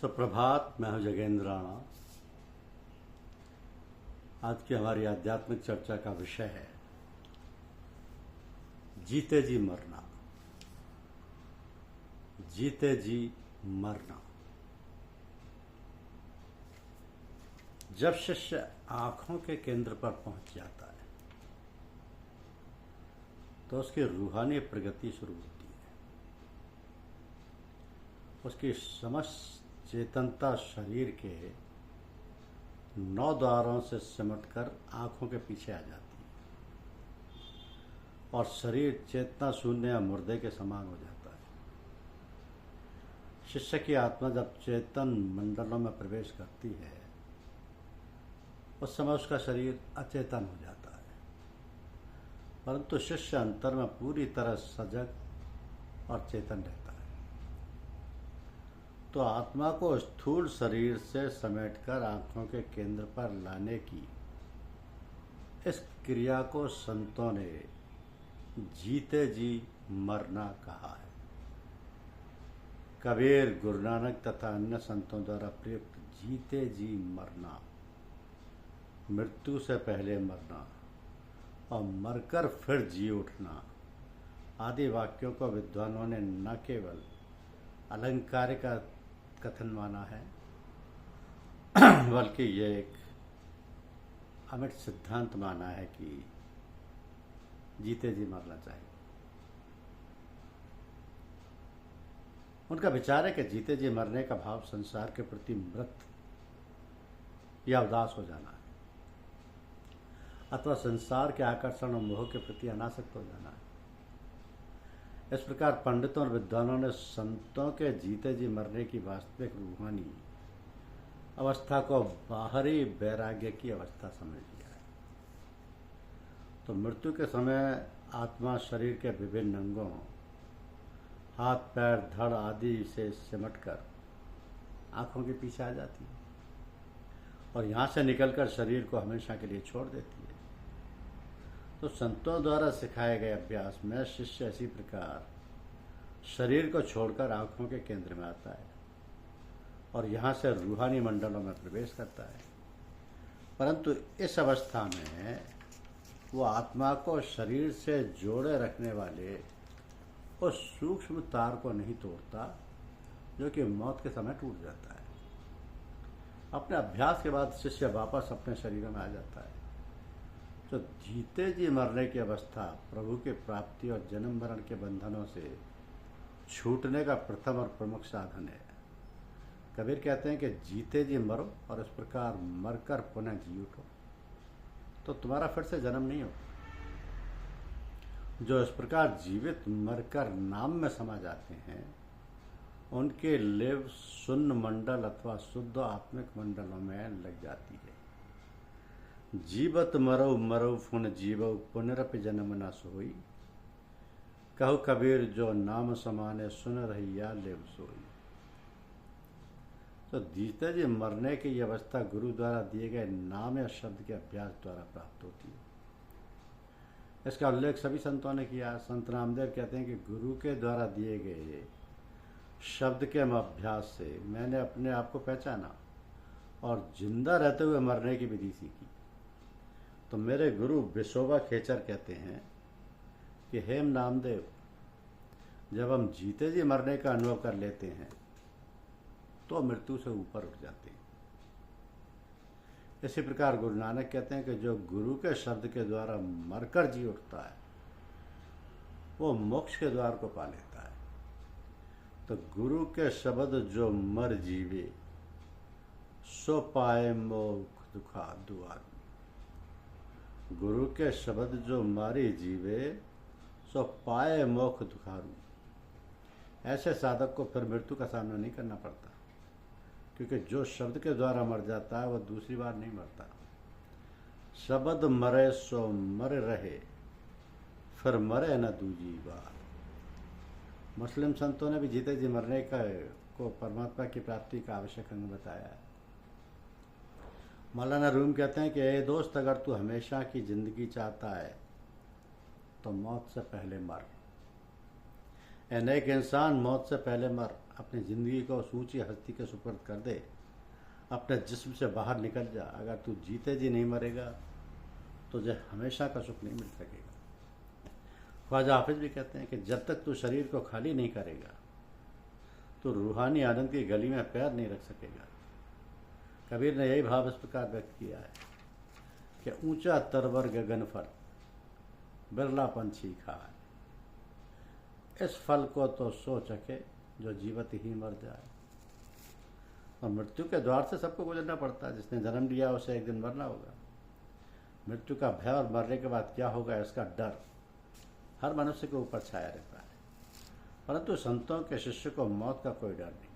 सुप्रभात। मैं हूं जगेंद्र राणा। आज की हमारी आध्यात्मिक चर्चा का विषय है जीते जी मरना। जीते जी मरना। जब शिष्य आंखों के केंद्र पर पहुंच जाता है तो उसकी रूहानी प्रगति शुरू होती है। उसकी समस्त चेतनता शरीर के 9 द्वारों से सिमटकर आंखों के पीछे आ जाती है और शरीर चेतना शून्य या मुर्दे के समान हो जाता है। शिष्य की आत्मा जब चेतन मंडलों में प्रवेश करती है उस समय उसका शरीर अचेतन हो जाता है, परंतु शिष्य अंतर में पूरी तरह सजग और चेतन रहता है। तो आत्मा को स्थूल शरीर से समेटकर आंखों के केंद्र पर लाने की इस क्रिया को संतों ने जीते जी मरना कहा है। कबीर, गुरु नानक तथा अन्य संतों द्वारा प्रयुक्त जीते जी मरना, मृत्यु से पहले मरना और मरकर फिर जी उठना आदि वाक्यों को विद्वानों ने न केवल अलंकार का कथन माना है बल्कि ये एक अमिट सिद्धांत माना है कि जीते जी मरना चाहिए। उनका विचार है कि जीते जी मरने का भाव संसार के प्रति मृत या उदास हो जाना है अथवा संसार के आकर्षण और मोह के प्रति अनासक्त हो जाना है। इस प्रकार पंडितों और विद्वानों ने संतों के जीते जी मरने की वास्तविक रूहानी अवस्था को बाहरी वैराग्य की अवस्था समझ लिया है। तो मृत्यु के समय आत्मा शरीर के विभिन्न अंगों, हाथ, पैर, धड़ आदि से सिमटकर आंखों के पीछे आ जाती है और यहाँ से निकलकर शरीर को हमेशा के लिए छोड़ देती है। तो संतों द्वारा सिखाए गए अभ्यास में शिष्य इसी प्रकार शरीर को छोड़कर आंखों के केंद्र में आता है और यहाँ से रूहानी मंडलों में प्रवेश करता है, परंतु इस अवस्था में वो आत्मा को शरीर से जोड़े रखने वाले उस सूक्ष्म तार को नहीं तोड़ता जो कि मौत के समय टूट जाता है। अपने अभ्यास के बाद शिष्य वापस अपने शरीर में आ जाता है। तो जीते जी मरने की अवस्था प्रभु की प्राप्ति और जन्म मरण के बंधनों से छूटने का प्रथम और प्रमुख साधन है। कबीर कहते हैं कि जीते जी मरो और इस प्रकार मरकर पुनः जी उठो तो तुम्हारा फिर से जन्म नहीं होगा। जो इस प्रकार जीवित मरकर नाम में समा जाते हैं उनके लिव शून्य मंडल अथवा शुद्ध आत्मिक मंडलों में लग जाती है। जीवत मरो मरो फुन जीवो पुनरपि जन्म न सोई, कहो कबीर जो नाम समाने सुन रही या लेव सोई। तो जीते जी मरने की यह अवस्था गुरु द्वारा दिए गए नाम या शब्द के अभ्यास द्वारा प्राप्त होती है। इसका उल्लेख सभी संतों ने किया। संत रामदेव कहते हैं कि गुरु के द्वारा दिए गए शब्द के अभ्यास से मैंने अपने आप को पहचाना और जिंदा रहते हुए मरने की विधि सीखी। तो मेरे गुरु विशोबा खेचर कहते हैं कि हेम नामदेव, जब हम जीते जी मरने का अनुभव कर लेते हैं तो मृत्यु से ऊपर उठ जाते हैं। इसी प्रकार गुरु नानक कहते हैं कि जो गुरु के शब्द के द्वारा मरकर जी उठता है वो मोक्ष के द्वार को पा लेता है। तो गुरु के शब्द जो मर जीवे सो पाए मोक्ष दुखा दुआर। गुरु के शब्द जो मारे जीवे सो पाए मोक्ष दुखारू। ऐसे साधक को फिर मृत्यु का सामना नहीं करना पड़ता, क्योंकि जो शब्द के द्वारा मर जाता है वह दूसरी बार नहीं मरता। शब्द मरे सो मर रहे, फिर मरे न दूजी बार। मुस्लिम संतों ने भी जीते जी मरने का को परमात्मा की प्राप्ति का आवश्यक अंग बताया है। मौलाना रूम कहते हैं कि ए दोस्त, अगर तू हमेशा की जिंदगी चाहता है तो मौत से पहले मर। अनेक इंसान मौत से पहले मर अपनी ज़िंदगी को उस ऊंची हस्ती के सुपुर्द कर दे, अपने जिस्म से बाहर निकल जा। अगर तू जीते जी नहीं मरेगा तुझे हमेशा का सुख नहीं मिल सकेगा। ख्वाजा हाफिज भी कहते हैं कि जब तक तू शरीर को खाली नहीं करेगा तो रूहानी आनंद की गली में पैर नहीं रख सकेगा। कबीर ने यही भाव इस प्रकार व्यक्त किया है कि ऊंचा तरवर गगन फल बिरला पंछी खाए, इस फल को तो सो चके जो जीवत ही मर जाए। और मृत्यु के द्वार से सबको गुजरना पड़ता है। जिसने जन्म लिया उसे एक दिन मरना होगा। मृत्यु का भय और मरने के बाद क्या होगा इसका डर हर मनुष्य के ऊपर छाया रहता है, परंतु संतों के शिष्य को मौत का कोई डर नहीं।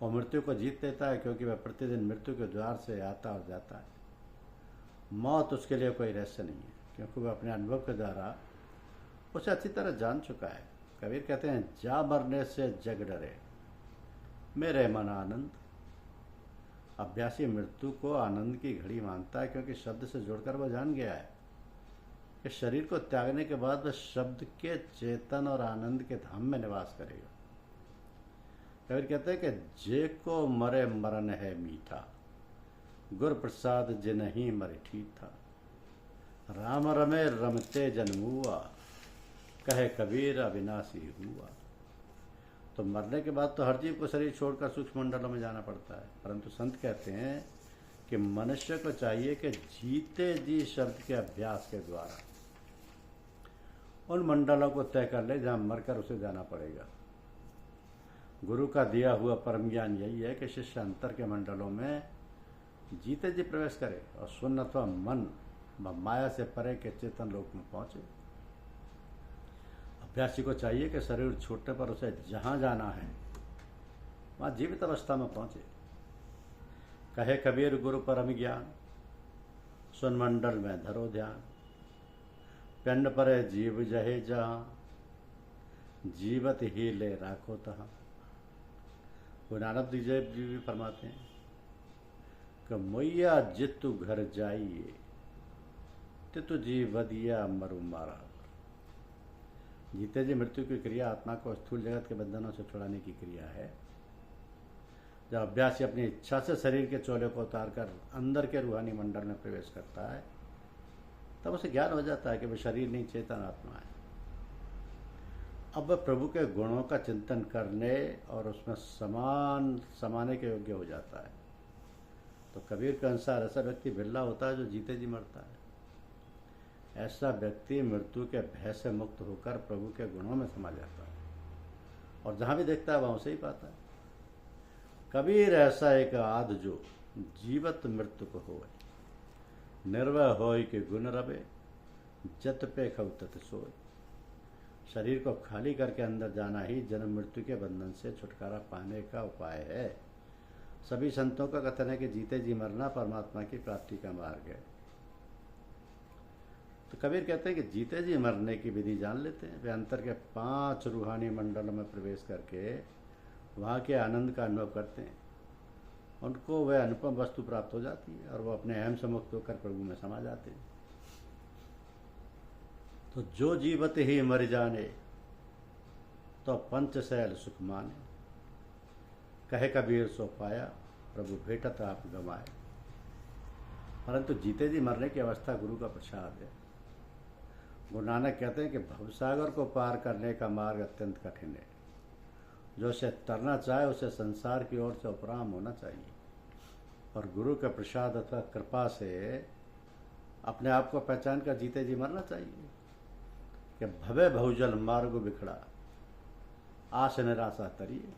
वो मृत्यु को जीत लेता है क्योंकि वह प्रतिदिन मृत्यु के द्वार से आता और जाता है। मौत उसके लिए कोई रहस्य नहीं है, क्योंकि वह अपने अनुभव के द्वारा उसे अच्छी तरह जान चुका है। कबीर कहते हैं, जा मरने से जग डरे मेरे मन आनंद। अभ्यासी मृत्यु को आनंद की घड़ी मानता है, क्योंकि शब्द से जुड़कर वह जान गया है कि शरीर को त्यागने के बाद वह शब्द के चेतन और आनंद के धाम में निवास करेगा। कबीर कहते हैं कि जे को मरे मरण है मीठा, गुर प्रसाद जे नहीं मरे ठीक था। राम रमे रमते जन्मुआ, कहे कबीर अविनाशी हुआ। तो मरने के बाद तो हर जीव को शरीर छोड़कर सूक्ष्म मंडलों में जाना पड़ता है, परंतु संत कहते हैं कि मनुष्य को चाहिए कि जीते जी शब्द के अभ्यास के द्वारा उन मंडलों को तय कर ले जहां मरकर उसे जाना पड़ेगा। गुरु का दिया हुआ परम ज्ञान यही है कि शिष्य अंतर के मंडलों में जीते जी प्रवेश करे और सुन्न अथवा मन माया से परे के चेतन लोक में पहुंचे। अभ्यासी को चाहिए कि शरीर छूटने पर उसे जहां जाना है वहां जीवित अवस्था में पहुंचे। कहे कबीर गुरु परम ज्ञान, सुन मंडल में धरो ध्यान। पिंड परे जीव जहे जहां, जीवत ही ले राखो तहां। गुरु नानक देव जी भी फरमाते हैं कि मोइया जितु घर जाइए, तितु जी वदिया मरु मारा। जीते जी मृत्यु की क्रिया आत्मा को स्थूल जगत के बंधनों से छुड़ाने की क्रिया है। जब अभ्यासी अपनी इच्छा से शरीर के चोले को उतारकर अंदर के रूहानी मंडल में प्रवेश करता है, तब उसे ज्ञान हो जाता है कि वह शरीर नहीं चेतन आत्मा है। अब वह प्रभु के गुणों का चिंतन करने और उसमें समाने के योग्य हो जाता है। तो कबीर के अनुसार ऐसा व्यक्ति बिरला होता है जो जीते जी मरता है। ऐसा व्यक्ति मृत्यु के भय से मुक्त होकर प्रभु के गुणों में समा जाता है और जहां भी देखता है वहां उसे ही पाता है। कबीर ऐसा एक आद जो जीवत मृत्यु को होए, निर्वय होय के गुण रवे, जत पे खव तत सोए। शरीर को खाली करके अंदर जाना ही जन्म मृत्यु के बंधन से छुटकारा पाने का उपाय है। सभी संतों का कथन है कि जीते जी मरना परमात्मा की प्राप्ति का मार्ग है। तो कबीर कहते हैं कि जीते जी मरने की विधि जान लेते हैं। वे अंतर के 5 रूहानी मंडलों में प्रवेश करके वहाँ के आनंद का अनुभव करते हैं। उनको वह अनुपम वस्तु प्राप्त हो जाती है और वो अपने अहम से मुक्त होकर प्रभु में समा जाते हैं। तो जो जीवत ही मर जाने तो पंचशैल सुख माने। कहे कबीर सो पाया, प्रभु भेटत आप गवाए। परंतु जीते जी मरने की अवस्था गुरु का प्रसाद है। गुरु नानक कहते हैं कि भवसागर को पार करने का मार्ग अत्यंत कठिन है। जो उसे तरना चाहे उसे संसार की ओर से उपराम होना चाहिए और गुरु के प्रसाद अथवा कृपा से अपने आप को पहचान कर जीते जी मरना चाहिए कि भवे बहुजल मार्ग बिखड़ा, आश निराशा तरिए,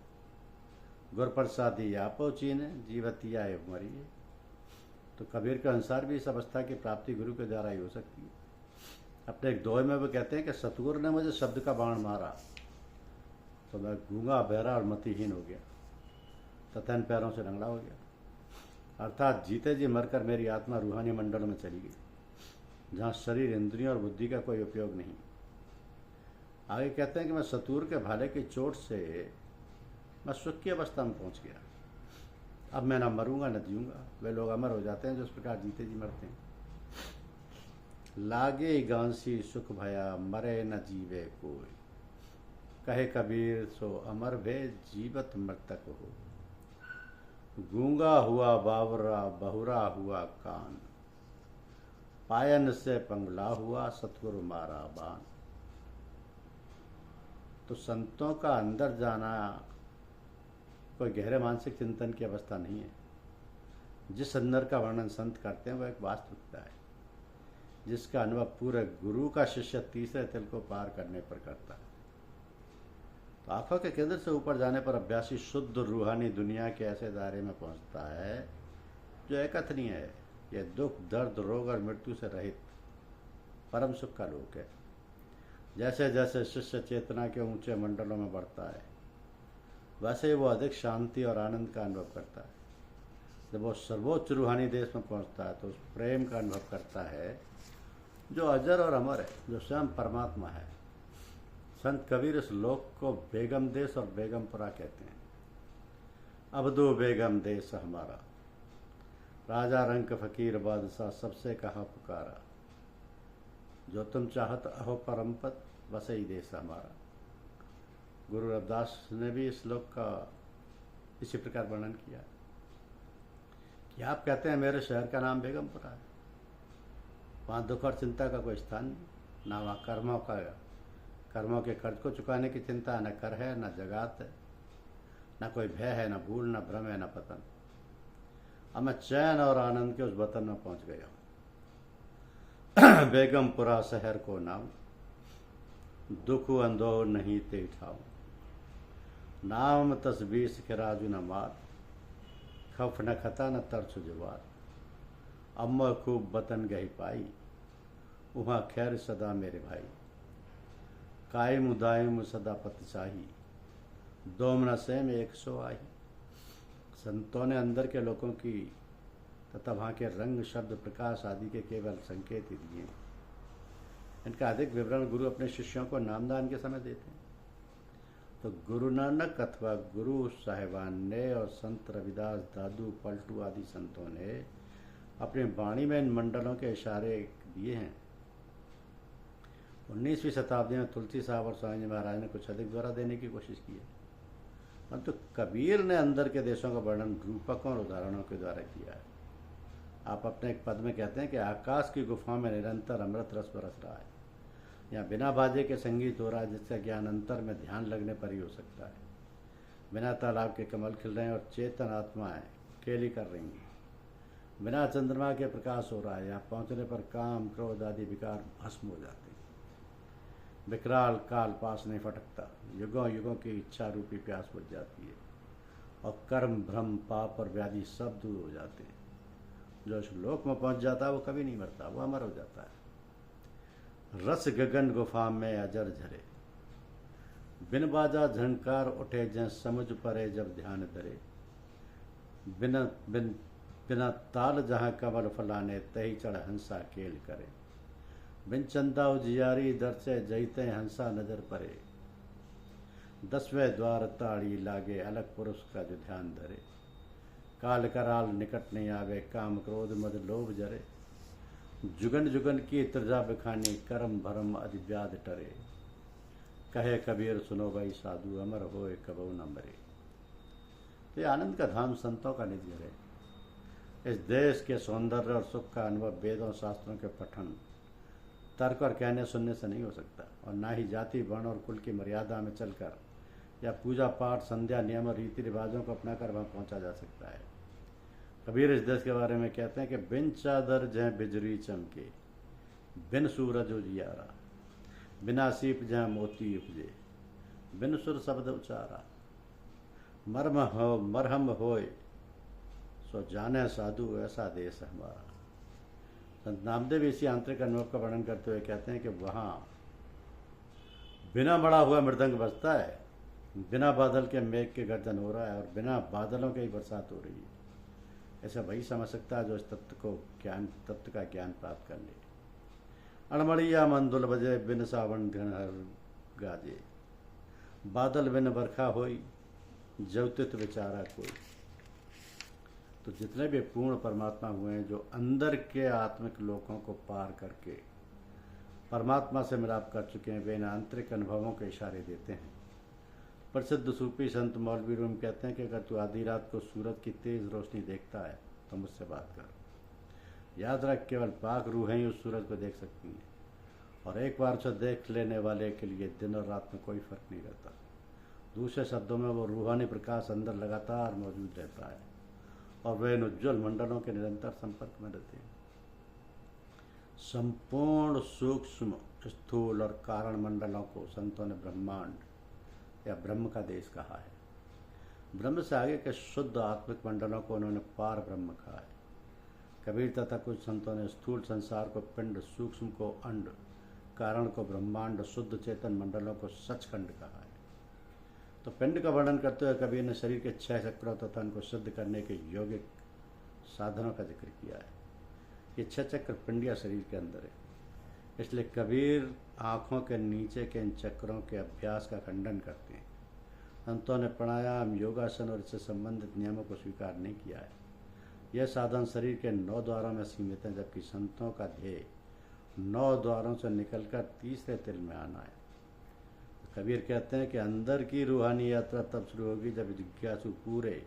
गुर प्रसादी आपो चीने, जीवतिया मरिए। तो कबीर के अनुसार भी इस अवस्था की प्राप्ति गुरु के द्वारा ही हो सकती है। अपने एक दोहे में वो कहते हैं कि सतगुरु ने मुझे शब्द का बाण मारा तो मैं गूंगा बहरा और मतिहीन हो गया तथा इन पैरों से लंगड़ा हो गया। अर्थात जीते जी मरकर मेरी आत्मा रूहानी मंडल में चली गई जहाँ शरीर, इंद्रियों और बुद्धि का कोई उपयोग नहीं। आगे कहते हैं कि मैं सतूर के भाले की चोट से मैं सुख की अवस्था में पहुँच गया। अब मैं ना मरूंगा न जीऊँगा। वे लोग अमर हो जाते हैं जो इस प्रकार जीते जी मरते हैं। लागे गांसी सुख भया, मरे न जीवे कोई। कहे कबीर सो अमर भे जीवत मृतक हो, गूंगा हुआ बावरा बहुरा हुआ कान, पायन से पंगला हुआ सतगुरु मारा बान। तो संतों का अंदर जाना कोई गहरे मानसिक चिंतन की अवस्था नहीं है। जिस अंदर का वर्णन संत करते हैं वह एक वास्तविकता है, जिसका अनुभव पूरे गुरु का शिष्य तीसरे तिल को पार करने पर करता है। तो आंखों के केंद्र से ऊपर जाने पर अभ्यासी शुद्ध रूहानी दुनिया के ऐसे दायरे में पहुंचता है जो एकथनीय है। यह दुख दर्द रोग और मृत्यु से रहित परम सुख का लोक है। जैसे जैसे शिष्य चेतना के ऊंचे मंडलों में बढ़ता है वैसे ही वो अधिक शांति और आनंद का अनुभव करता है। जब वो सर्वोच्च रूहानी देश में पहुंचता है तो उस प्रेम का अनुभव करता है जो अजर और अमर है, जो स्वयं परमात्मा है। संत कबीर इस लोक को बेगम देश और बेगमपुरा कहते हैं। अबदो बेगम देश हमारा, राजा रंक फकीर बादशाह सबसे कहा पुकारा, जो तुम चाहत अहो परम पद वसई देश हमारा। गुरु रविदास ने भी इस लोक का इसी प्रकार वर्णन किया कि आप कहते हैं मेरे शहर का नाम बेगमपुरा है, वहाँ दुख और चिंता का कोई स्थान नहीं, ना वहाँ कर्मों के कर्ज को चुकाने की चिंता, न कर है, न जगात है, न कोई भय है, न भूल, न भ्रम है, न पतन। अब मैं चैन और आनंद के उस वतन में पहुंच गया हूँ। बेगमपुरा शहर को नाम, दुख अंदो नहीं ते ठाऊ, नाम तस्बीर सिखराजू न मार, खफ न खता न तरछ जुवार, अम्मा खूब बतन गही पाई, वहाँ खैर सदा मेरे भाई, कायम दायम सदा पतशाही, दोमना से में 100 आई। संतों ने अंदर के लोगों की तथा वहाँ के रंग शब्द प्रकाश आदि के केवल संकेत ही दिए। इनका अधिक विवरण गुरु अपने शिष्यों को नामदान के समय देते हैं। तो गुरु नानक अथवा गुरु साहिबान ने और संत रविदास, दादू, पलटू आदि संतों ने अपनी वाणी में इन मंडलों के इशारे दिए हैं। 19वीं शताब्दी में तुलसी साहब और स्वामी जी महाराज ने कुछ अधिक द्वारा देने की कोशिश की है, परंतु कबीर ने अंदर के देशों का वर्णन रूपकों और उदाहरणों के द्वारा किया है। आप अपने एक पद में कहते हैं कि आकाश की गुफा में निरंतर अमृत रस बरस रहा है, यहाँ बिना बाजे के संगीत हो रहा है, जिसका ज्ञान अंतर में ध्यान लगने पर ही हो सकता है। बिना तालाब के कमल खिल रहे हैं और चेतन आत्माएं खेली कर रही हैं। बिना चंद्रमा के प्रकाश हो रहा है, यहाँ पहुँचने पर काम क्रोध आदि विकार भस्म हो जाते हैं। विकराल काल पास नहीं फटकता, युगों युगों की इच्छा रूपी प्यास बुझ जाती है और कर्म भ्रम पाप और व्याधि सब दूर हो जाते हैं। जो इस लोक में पहुंच जाता है वो कभी नहीं मरता, वो अमर हो जाता है। रस गगन गुफा में अजर झरे, बिन बाजा झंकार उठे जै समझ परे जब ध्यान धरे, बिना ताल जहाँ कमल फलाने तही चढ़ हंसा केल करे, बिन चंदा उजियारी दर से जईते हंसा नजर परे, 10वें द्वार ताड़ी लागे अलग पुरुष का जो ध्यान धरे, काल कराल निकट नहीं आवे काम क्रोध मद लोभ जरे, जुगन जुगन की त्रिजा बिखानी कर्म भरम अधिव्याध टरे, कहे कबीर सुनो भाई साधु अमर होए कबहु न मरे। तो ये आनंद का धाम संतों का निज घर है। इस देश के सौंदर्य और सुख का अनुभव वेदों शास्त्रों के पठन, तर्क और कहने सुनने से नहीं हो सकता, और ना ही जाति वर्ण और कुल की मर्यादा में चलकर या पूजा पाठ संध्या नियम और रीति रिवाजों को अपनाकर वहाँ पहुँचा जा सकता है। कबीर इस देश के बारे में कहते हैं कि बिन चादर जय बिजली चमके, बिन सूरज उजियारा, बिना सीप जय मोती उपजे, बिन सुर शब्द उचारा, मरहम होए सो जाने साधु ऐसा देश हमारा। संत नामदेव इसी आंतरिक अनुभव का वर्णन करते हुए कहते हैं कि वहाँ बिना बड़ा हुआ मृदंग बजता है, बिना बादल के मेघ के गर्जन हो रहा है और बिना बादलों के ही बरसात हो रही है। ऐसा वही समझ सकता है जो इस तत्व का ज्ञान प्राप्त कर ले। अणमड़िया मंदुल बजे बिन सावन घनहर गाजे, बादल बिन बरखा होई जवतित विचारा कोई। तो जितने भी पूर्ण परमात्मा हुए हैं, जो अंदर के आत्मिक लोकों को पार करके परमात्मा से मिलाप कर चुके हैं, वे इन आंतरिक अनुभवों के इशारे देते हैं। प्रसिद्ध सूफी संत मौलवी रूम कहते हैं कि अगर तू आधी रात को सूरज की तेज रोशनी देखता है तो मुझसे बात कर। याद रख, केवल पाक रूहें ही उस सूरज को देख सकती हैं, और एक बार उसे देख लेने वाले के लिए दिन और रात में कोई फर्क नहीं रहता। दूसरे शब्दों में वो रूहानी प्रकाश अंदर लगातार मौजूद रहता है और वे इन उज्ज्वल मंडलों के निरंतर संपर्क में रहते हैं। संपूर्ण सूक्ष्म, स्थूल और कारण मंडलों को संतों ने ब्रह्मांड या ब्रह्म का देश कहा है। ब्रह्म से आगे के शुद्ध आत्मिक मंडलों को उन्होंने पार ब्रह्म कहा है। कबीर तथा कुछ संतों ने स्थूल संसार को पिंड, सूक्ष्म को अंड, कारण को ब्रह्मांड, शुद्ध चेतन मंडलों को सचखंड कहा है। तो पिंड का वर्णन करते हुए कबीर ने शरीर के 6 चक्रों तथा उनको सिद्ध करने के यौगिक साधनों का जिक्र किया है। ये 6 चक्र पिंडिया शरीर के अंदर है, इसलिए कबीर आँखों के नीचे के इन चक्रों के अभ्यास का खंडन करते हैं। संतों ने प्राणायाम, योगासन और इससे संबंधित नियमों को स्वीकार नहीं किया है। यह साधन शरीर के 9 द्वारों में सीमित है, जबकि संतों का ध्येय 9 द्वारों से निकलकर तीसरे तिल में आना है। कबीर कहते हैं कि अंदर की रूहानी यात्रा तब शुरू होगी जब जिज्ञासु पूरे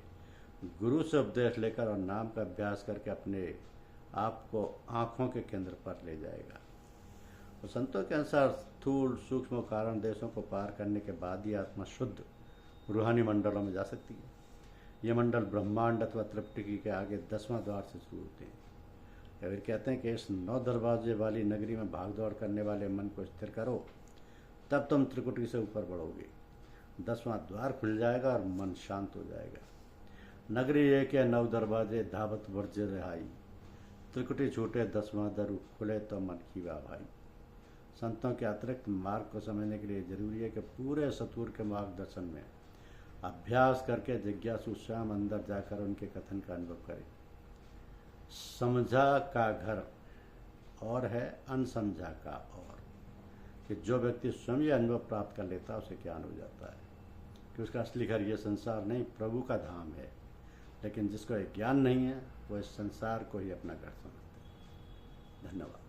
गुरु से उपदेश लेकर और नाम का अभ्यास करके अपने आप को आँखों के केंद्र पर ले जाएगा। तो संतों के अनुसार स्थूल, सूक्ष्म कारण देशों को पार करने के बाद ही आत्मा शुद्ध रूहानी मंडलों में जा सकती है। ये मंडल ब्रह्मांड अथवा त्रिपुटी के आगे 10वां द्वार से शुरू होते हैं। कबीर कहते हैं कि इस 9 दरवाजे वाली नगरी में भागदौड़ करने वाले मन को स्थिर करो, तब तुम त्रिकुटी से ऊपर बढ़ोगे। 10वां द्वार खुल जाएगा और मन शांत हो जाएगा। नगरी एक या 9 दरवाजे, धावत वर्ज रिहाई, त्रिकुटी छूटे 10वां दर खुले तो मन खीवा भाई। संतों के अतिरिक्त मार्ग को समझने के लिए जरूरी है कि पूरे सतूर के मार्गदर्शन में अभ्यास करके जिज्ञासु स्वयं अंदर जाकर उनके कथन का अनुभव करे। समझा का घर और है, अनसमझा का और। कि जो व्यक्ति स्वयं यह अनुभव प्राप्त कर लेता है उसे ज्ञान हो जाता है कि उसका असली घर यह संसार नहीं, प्रभु का धाम है। लेकिन जिसको ज्ञान नहीं है वो इस संसार को ही अपना घर समझता है। धन्यवाद।